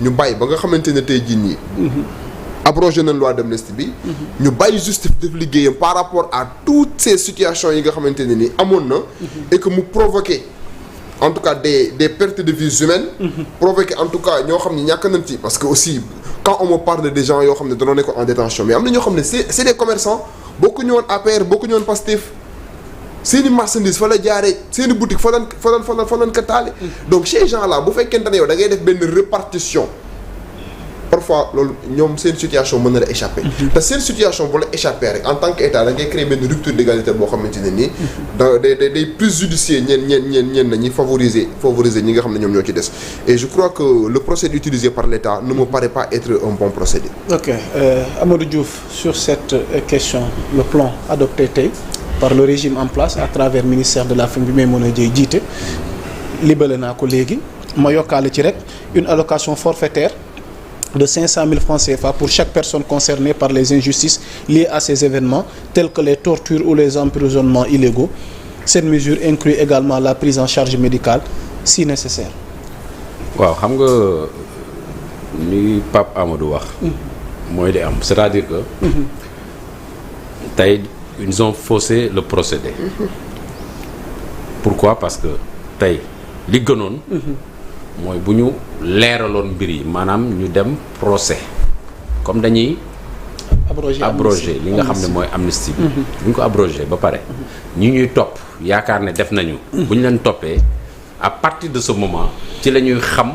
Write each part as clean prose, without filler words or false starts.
ñu bàyyi ba nga xamante ne tey jii nii. abrogé nañ loi d'amnistie bi. ñu bàyyi justice def liggéeyam par rapport à toutes ces situations yi nga xamante ne nii amoon na. et que mu provoqué en tout cas des pertes de vies humaines. provoqué en tout cas ñoo xam ne ñàkk nañ ci parce que aussi quand on me parle des gens yoo xam ne dañoo nekk en détention mais am na ñoo xam ne c'est des commerçants bokkuñu woon APR bokkuñu woon Pastef seeni marchandise fa la jaaree seeni boutique fa lañ ko taale. donc ces gens là bu fekkente ne yow da ngay def benn répartition. parfois loolu ñoom seen situation mën na la échapper. te seen situation bu la échapper rek en tant que état da ngay créer benn rupture d'égalité boo xamante ne nii. day préjudicier ñeen nañuy favoriser ñi nga xam ne ñoom ñoo ci des. et je crois que le procédé utilisé par l'État ne me paraît pas être un bon procédé. ok Amadou Diouf sur cette question le plan adopté tey par le régime en place à travers ministère de la famille bi may mën a jëy jiite libellé naa ko léegi ma yokkaale ci rek une allocation forfaitaire. de 500 000 francs CFA pour chaque personne concernée par les injustices liées à ces événements tels que les tortures ou les emprisonnements illégaux. Cette mesure inclut également la prise en charge médicale si nécessaire. waaw xam nga ni Pape Amadou wax. mooy li am c'est-à-dire que. tey ils ont faussé le procédé. Pourquoi? Parce que tey li gënoon. mooy bu ñu leeraloon mbir yi maanaam ñu dem procès comme dañuy abrogé li nga xam ne mooy amnistie bi bu ñu ko abrogé ba pare ñi ñuy topp yaakaar ne def nañu bu ñu leen toppee à partir de ce moment ci la ñuy xam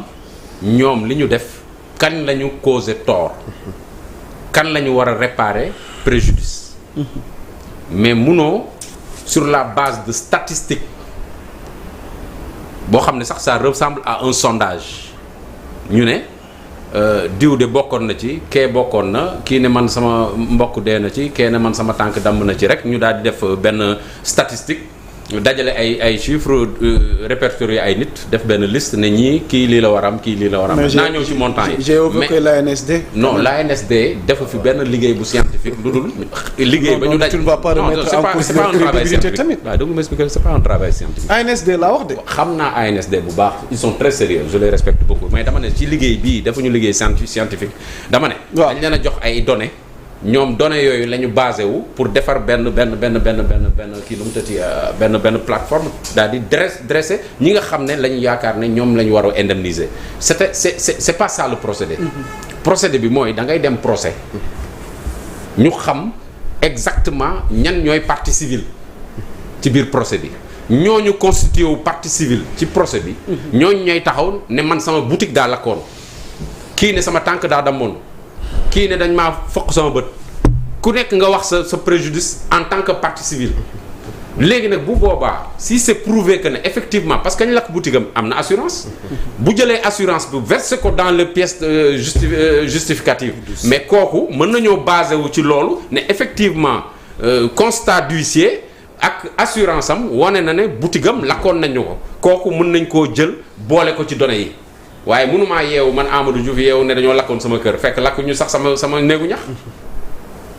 ñoom li ñu def kan la ñu causé tort kan la ñu war a réparer préjudice mais munoo sur la base de statistiques boo xam ne sax ça ressemble à un sondage ñu ne diw de bokkoon na ci kee bokkoon na kii ne man sama mbokk dee na ci kee ne man sama tànk damm na ci rek ñu daal di def benn statistique dajale ay chiffres répertorier ay nit def benn liste ne ñii kii lii la war a am kii lii la war a am. naa ñëw ci montant yi j'ai évoqué l'ANSD. non l'ANSD defu fi benn liggéey bu scientifique lu dul. liggéey ba ñu daj tu ne vas pas remettre en cause leur crédibilité tamit. waaw dama m'expliquer c'est pas un travail scientifique. ANSD laa wax de. xam naa ANSD bu baax ils sont très sérieux je les respecte beaucoup mais dama ne ci liggéey bii defuñu liggéey scientifique dama ne. waaw dañ leen a jox ay données. ñoom données yooyu la ñu basé wu pour defar benn kii lu mu tëti benn plateforme daal di dresser ñi nga xam ne la ñu yaakaar ne ñoom la ñu war a indemniser c'est pas ça le procédé. procédé bi mooy da ngay dem procès ñu xam exactement ñan ñooy partie civile ci biir procès bi ñooñu constitué wu partie civile ci procès bi. ñooñu ñooy taxaw ne man sama boutique daa lakkoon kii ne sama tànk daa dammoon. kii ne dañ maa fokk sama bët ku nekk nga wax sa préjudice en tant que partie civile léegi nag bu boobaa si c'est prouvé que ne effectivement parce que ñu lakk boutique am na assurance bu jëlee assurance bu versé ko dans les pièces justificatives mais kooku mën nañoo basé wu ci loolu ne effectivement constat d'huissier ak assurance am wane na ne boutique am lakkoon nañu ko kooku mën nañ koo jël boole ko ci données yi waaye mënumaa yeewu man Amadou Diouf yeewu ne dañoo lakkoon sama kër fekk lakk ñu sax sama néegu ñax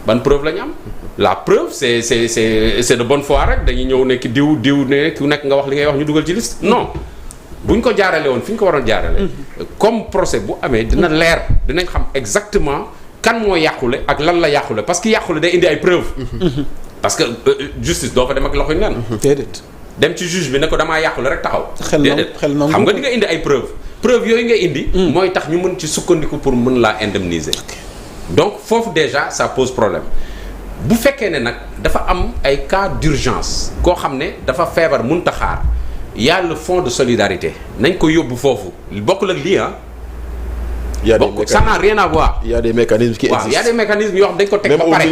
ban preuve la ñu am la preuve c'est de bonne foi rek dañuy ñëw ne ki diw ne ku nekk nga wax li ngay wax ñu dugal ci liste non bu ñu ko jaarale woon fi ñu ko waroon jaarale comme procès bu amee dina leer dinañ xam exactement kan moo yàqule ak lan la yàqule parce que yàqule day indi ay preuve parce que justice doo fa dem ak loxoy nen déedéet dem ci juge bi ne ko damaa yàqule rek taxaw xel xam nga di nga indi ay preuve yooyu ngay indi mooy tax ñu mën ci sukkandiku pour mën laa indemniser donc foofu déjà ça pose problème bu fekkee ne nag dafa am ay cas d'urgence koo xam ne dafa feebar mënut a xaar y a le fonds de solidarité nañ ko yóbbu foofu bokkul ak lii ça n'a rien à voir. Il y a des mécanismes qui existent. Il y a des mécanismes yoo xam dañ ko teg ba pare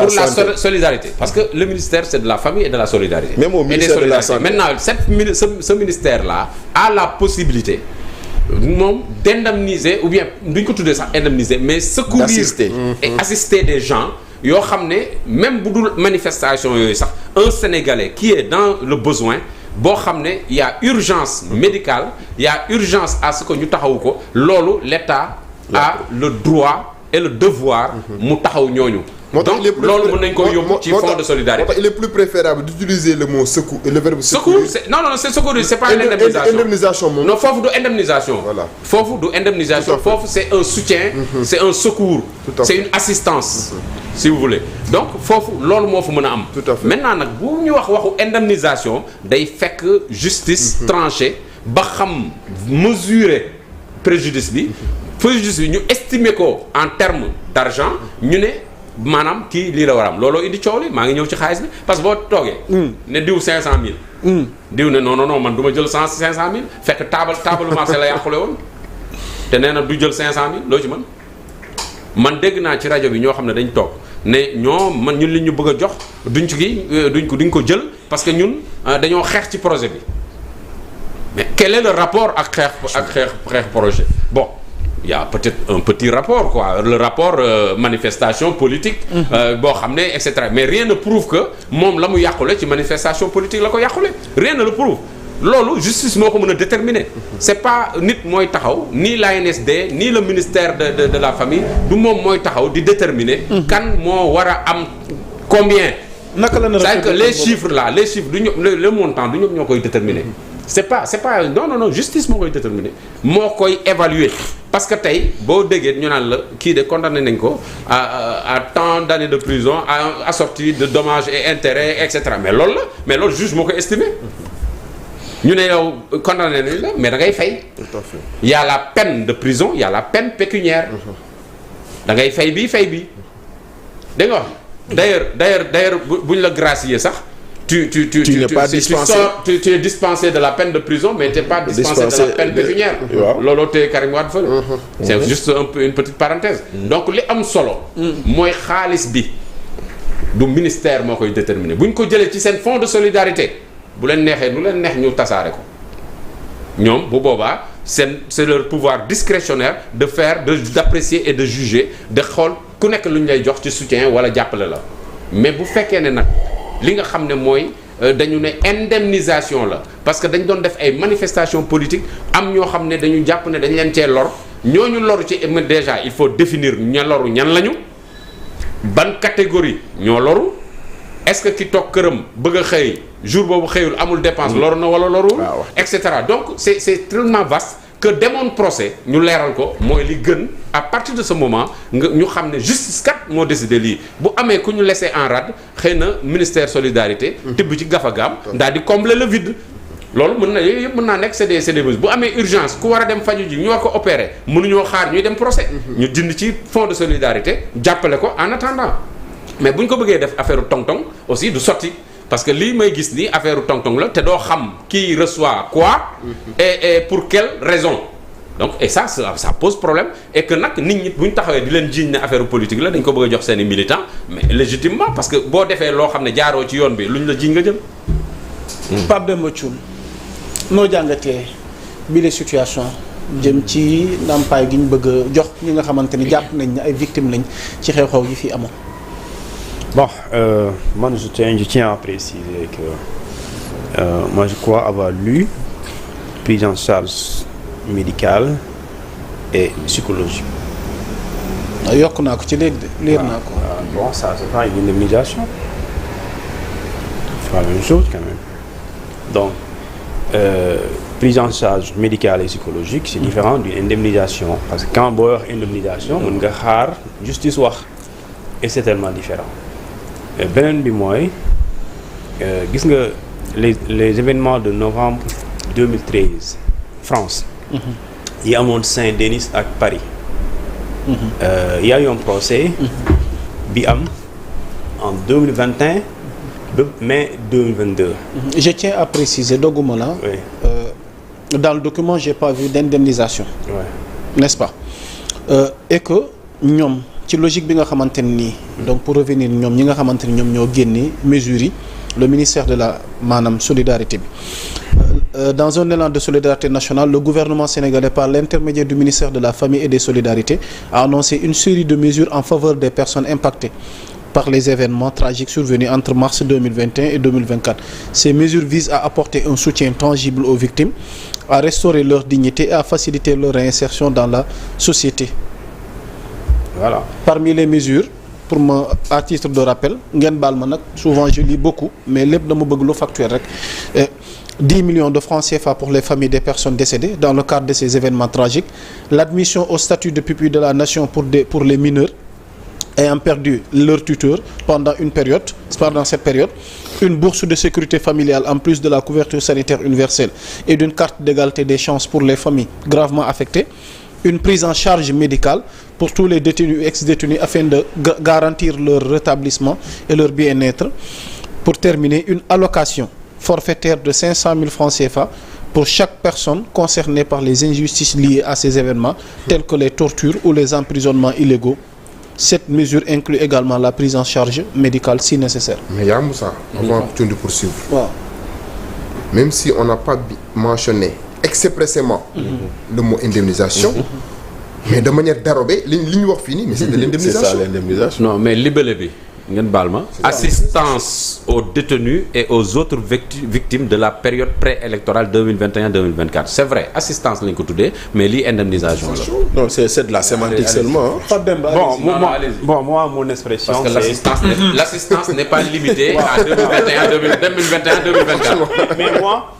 pour la solidarité parce que le ministère c'est de la famille et de la solidarité. Même au ministère de la santé. Maintenant ce ministère là a la possibilité moom d'indemniser ou bien duñ ko tuddee sax indemniser mais secourir et assister des gens yoo xam ne même bu dul manifestation yooyu sax un Sénégalais qui est dans le besoin boo xam ne y a urgence médicale y a urgence à ce que ñu taxawu ko loolu l'État a le droit et le devoir mu taxaw ñooñu. donc loolu mën nañ ko yóbbu ci fonds de solidarité. moo tax il est plus préférable d'utiliser le mot secours le verbe secours. non c'est secours c'est pas une indemnisation moom. non foofu du indemnisation. voilà foofu du indemnisation foofu c'est un soutien. c'est un secours. c'est une assistance. si vous voulez donc foofu loolu moo fa mën a am. tout à fait maintenant nag bu ñu waxu indemnisation day fekk justice tranché ba xam mesurer préjudice bi. préjudice bi ñu estimer ko en termes d'argent ñu ne. maanaam kii lii la war a am looloo indi coow li maa ngi ñëw ci xaalis bi parce que boo toogee. ne diw 500000. diw ne non man du ma jël 500000 fekk taabalu marché la yàqule woon te nee na du jël 500000 loo ci mën man dégg naa ci rajo bi ñoo xam ne dañ toog ne ñun li ñu bëgg a jox duñ ci kii duñ ko jël parce que ñun dañoo xeex ci projet bi mais quel est le rapport ak xeex projet bon. Il y a peut-être un petit rapport quoi le rapport manifestation politique boo xam ne et cetera mais rien ne prouve que moom la mu yàqule ci manifestation politique la ko yàqule rien ne le prouve loolu justice moo ko mën a déterminer c'est pas nit mooy taxaw ni l'ANSD ni le ministère de la famille du moom mooy taxaw di déterminer kan moo war a am combien naka la c'est-à-dire que les chiffres du ñoom le montant du ñoom ñoo koy déterminer c'est pas non justice moo koy déterminer moo koy évaluer parce que tey boo déggee ñu naan la kii de condamné nañ ko à tant d'années de prison assorti de dommages et intérêts et cetera mais loolu juge moo koy estimé ñu ne yow condamné nañ la mais da ngay fay. tout à fait il y a la peine de prison il y a la peine pécuniaire da ngay fay bi dégg nga wax d'ailleurs bu ñu la gracier sax. Tu n'es pas dispensé. Tu es dispensé de la peine de prison mais tu n'es pas dispensé de la peine pécuniaire. looloo tee Karim Wade fële. c'est juste une petite parenthèse. donc li am solo. mooy xaalis bi du ministère moo koy déterminer bu ñu ko jëlee ci seen fonds de solidarité bu leen neexee nu leen neex ñu tasaare ko ñoom bu boobaa c'est leur pouvoir discrétionnaire de faire d'apprécier et de juger de xool ku nekk lu ñu lay jox ci soutien wala jàppale la mais bu fekkee ne nag. li nga xam ne mooy dañu ne indemnisation la parce que dañ doon def ay manifestations politiques am ñoo xam ne dañu jàpp ne dañ leen cee lor ñooñu loru ci déjà il faut définir ña loru ñan lañu ban catégorie ñoo loru est-ce que ki toog këram bëgg a xëy jour boobu xëyul amul dépense loru na wala loru et cetera donc c'est tellement vaste que demoon procès ñu leeral ko mooy li gën à partir de ce moment nga ñu xam ne justice kat moo décidé lii bu amee ku ñu laissé en rade xëy na ministère solidarité tibb ci gafagaam daal di combler le vide loolu mën na yooyu yëpp mën naa nekk c'est des mesures bu amee urgence ku war a dem faju ji ñu war ko opérer mënuñoo xaar ñuy dem procès ñu jënd ci fonds de solidarité jàppale ko en attendant mais bu ñu ko bëggee def affaire tong-tong aussi du sotti parce que lii may gis ni affaire tong-tong la te doo xam qui reçoit quoi et pour quelle raison donc et ça pose problème et que nag nit ñi bu ñu taxawee di leen jiiñ ne affaire politique la dañ ko bëgg a jox seeni militants mais légitimement parce que boo defee loo xam ne jaaroo ci yoon bi lu ñu la jiiñ nga jëm. Pape Demba Thioune noo jàngatee bi les situation jëm ci ndàmpaay gi ñu bëgg a jox ñi nga xamante ni jàpp nañ ne ay victimes lañ ci xew-xew yi fi amoon. Bon, moi je tiens à préciser que moi je crois avoir lu prise en charge médicale et psychologique. yokk naa ko ci léegi de leer naa ko. Bon, ça c'est pas une indemnisation. C'est pas la même chose quand même. Donc, prise en charge médicale et psychologique c'est différent d'une indemnisation parce que quand boo wax indemnisation mën nga xaar justice wax et c'est tellement différent. beneen bi mooy gis nga les événements de novembre 2013 France yi amoon Saint-Denis ak Paris y a eu un procès bi am en 2021 ba mai 2022 je tiens à préciser dogguma la dans le document j'ai pas vu d'indemnisation n'est-ce pas et que ñoom ci logique bi nga xamante ne nii donc pour revenir ñoom ñi nga xamante ni ñoom ñoo génne mesures yi le ministère de la maanaam solidarité bi dans un élan de solidarité nationale le gouvernement sénégalais par l'intermédiaire du ministère de la famille et des solidarités a annoncé une série de mesures en faveur des personnes impactées par les événements tragiques survenus entre mars 2021 et 2024. Ces mesures visent à apporter un soutien tangible aux victimes, à restaurer leur dignité et à faciliter leur réinsertion dans la société. voilà. Parmi les mesures pour ma à titre de rappel ngeen baal ma nag souvent je lis beaucoup mais lépp dama bëgg lu factuel rek 10 millions de francs CFA pour les familles des personnes décédées dans le cadre de ces événements tragiques, l'admission au statut de pupille de la nation pour les mineurs ayant perdu leur tuteur pendant cette période, une bourse de sécurité familiale en plus de la couverture sanitaire universelle et d'une carte d'égalité des chances pour les familles gravement affectées, une prise en charge médicale pour tous les détenus et ex-détenus afin de garantir leur rétablissement et leur bien-être. Pour terminer, une allocation forfaitaire de 500 000 francs CFA pour chaque personne concernée par les injustices liées à ces événements, tels que les tortures ou les emprisonnements illégaux. Cette mesure inclut également la prise en charge médicale si nécessaire. Mais yaa Moussa, avant que tu poursuives. Waaw. Même si on n'a pas mentionné expressément le mot indemnisation, mais de manière dérobée, li ñu wax fii nii, mais c'est de l'indemnisation. C'est ça l'indemnisation. Non mais libellé bi ngeen baal ma. Assistance aux détenus et aux autres victimes de la période préélectorale 2021-2024. C'est vrai assistance lañ ko tuddee mais lii indemnisation la. Non, c'est de la sémantique seulement. Moi mon expression parce que l'assistance n'est pas limitée à 2021-2024. Mais moi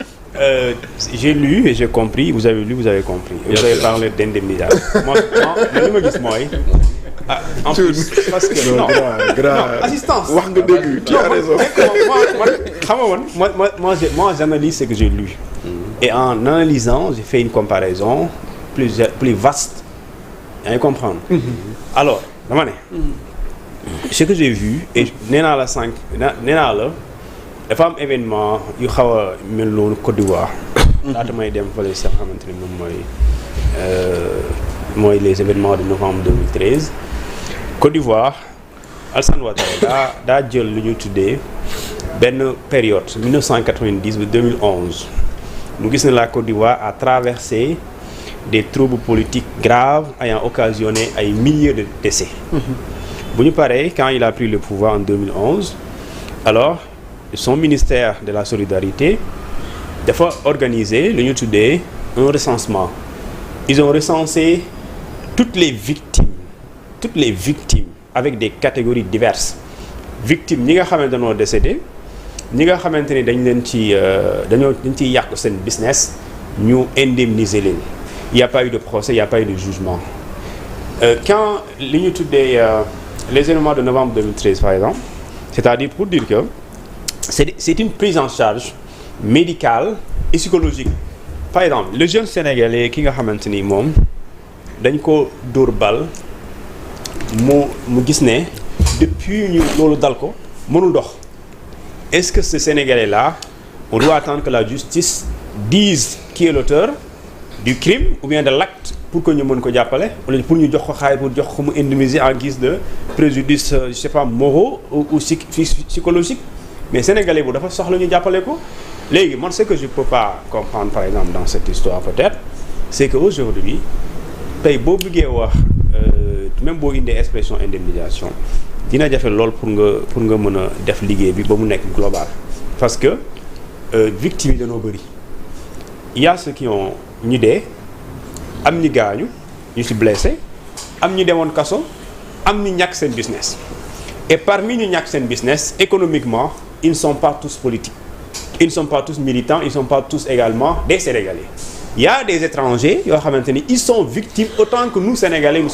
j'ai lu et j'ai compris, vous avez lu, vous avez compris. Vous avez parlé d'indemnisation. Moi li ma gis mooy en plus parce que non assistance wax nga dëgg tu as raison. moi j'analyse ce que j'ai lu et en analysant j'ai fait une comparaison plus vaste yaa ngi comprendre. Alors dama ne ce que j'ai vu et nee naa la dafa am événement yu xaw a mel noonu Côte d'Ivoire. laata may dem fële sax xamante ne moom mooy les événements de novembre 2013 Côte d'Ivoire Alassane Ouattara daa jël lu ñu tuddee benn période 1990 ba 2011 mu gis ne la Côte d'Ivoire a traversé des troubles politiques graves ayant occasionné ay milliers de décès. Bu ñu paree quand il a pris le pouvoir en 2011 alors son ministère de la solidarité dafa organiser lu ñu tuddee un recensement. Ils ont recensé toutes les victimes avec des catégories diverses. Victimes ñi nga xamante dañoo décédé ñi nga xamante ni dañ ciy yàq seen business ñu indemniser leen. Il n'y a pas eu de procès, il n'y a pas eu de jugement. Quand li ñu tuddee les événements de novembre 2013 par exemple, c'est-à-dire pour dire que c'est une prise en charge médicale et psychologique. Par exemple le jeune sénégalais ki nga xamante ni moom dañ ko dóor bal mu gis ne depuis ñu loolu dal ko mënul dox. Est-ce que ce sénégalais là on doit attendre que la justice dise qui est l'auteur du crime ou bien de l'acte pour que ñu mën ko jàppale wala pour ñu jox ko xaalis pour jox ko mu indemniser en guise de préjudice je sais pas moraux ou psychologique mais sénégalais bu dafa soxla ñu jàppale ko. Léegi man ce que je peux pas comprendre par exemple dans cette histoire peut-être c'est que aujourd'hui tey boo bëggee wax même boo indee expression indemnisation dina jafe lool pour nga mën a def liggéey bi ba mu nekk global parce que victimes yi dañoo bëri il y a ceux qui ont ñu dee am ñi gaañu ñu ci blessé am ñu demoon kaso am ñu ñàkk seen business et parmi ñu ñàkk seen business économiquement ils ne sont pas tous politiques. Ils ne sont pas tous militants, ils ne sont pas tous également des Sénégalais. Il y a des étrangers yoo xamante ni ils sont victimes autant que nous Sénégalais nous sommes